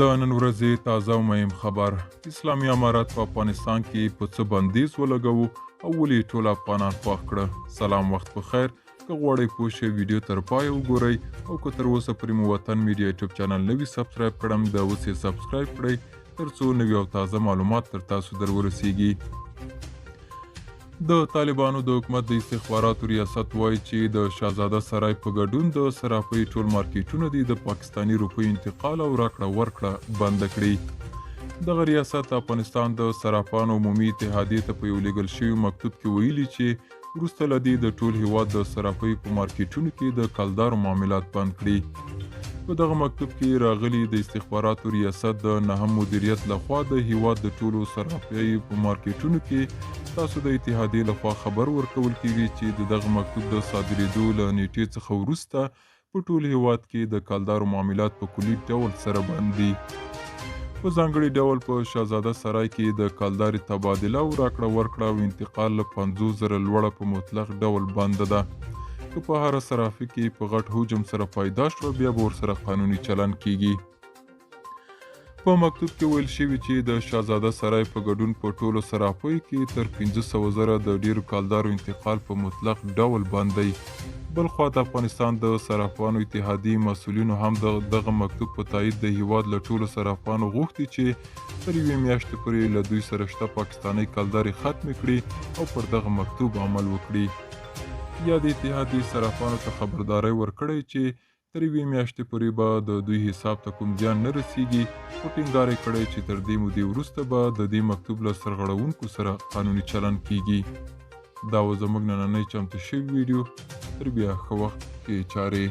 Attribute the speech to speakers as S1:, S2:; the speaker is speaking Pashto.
S1: د نن ورځې تازه او مهم خبر. اسلامي امارات په افغانستان کې په څه بندیز ولګوو او ولې ټول افغانان خوښ کړه. سلام، وخت په خیر. که غواړئ پوه شئ ویډیو تر پایه وګورئ او که تر اوسه پورې مو وطن میډیا یوټیوب چینل نه وي سبسکرایب کړم د اوس یې سبسکرایب کړئ تر څو نوي او تازه معلومات تر تاسو در ورسیږي. د طالبانو د حکومت د استخباراتو ریاست وایي چې د شاهزاده سرای په ګډون د صرافۍ ټول مارکیټونه دي د پاکستاني روپیو انتقال او راکړه ورکړه بنده کړي. دغه ریاست د افغانستان د صرافانو عمومي اتحادیې ته په یو لیږل شوي مکتوب کې ویلي چې وروسته له دې د ټول هیواد د صرافۍ په مارکیټونو کې د کلدارو معاملات بند کړي. په دغه مکتوب کې راغلي د استخباراتو ریاست د نهم مدیریت لخوا د هیواد د ټولو صرافۍ په مارکیټونو کې تاسو د اتحادیې لخوا خبر ورکول کیږي چې د دغه مکتوب د صادرېدو له نیټې څخه وروسته په ټول هیواد کې د کلدارو معاملات په کلي ډول سره بند دي. په ځانګړي ډول په شاهزاده سرای کې د کلدارې تبادله او راکړه ورکړه او انتقال له 50,000 لوړه په مطلق ډول بنده ده. که په هره صرافي کې په غټ حجم سره پیدا شوه بیا به ورسره قانوني چلن کیږي. په مکتوب کې ویل شوي چې د شاهزاده سرای په ګډون په ټولو صرافیو کې تر 500,000 د ډیرو کلدارو انتقال په مطلق ډول بند دی. بلخوا د افغانستان د صرافانو اتحادیې مسؤلینو هم دغه مکتوب په تایید د هیواد له ټولو صرافانو غوښتي چې تر یوې میاشتې پورې له دوی سره شته پاکستاني کلدارې ختمې کړي او پر دغه مکتوب عمل وکړي. یا د اتحادیې صرافانو ته خبرداری ورکړی چې تر یوې میاشتې پورې به د دوی حساب ته کوم زیان نه رسیږي او ټینګار یې کړی چې تر دې مودې وروسته به د دې مکتوب له سرغړونکو سره قانوني چلن کیږي. دا و زموږ نننۍ چمتو شوی ویډیو. تر بیا ښه وخت کې چارې.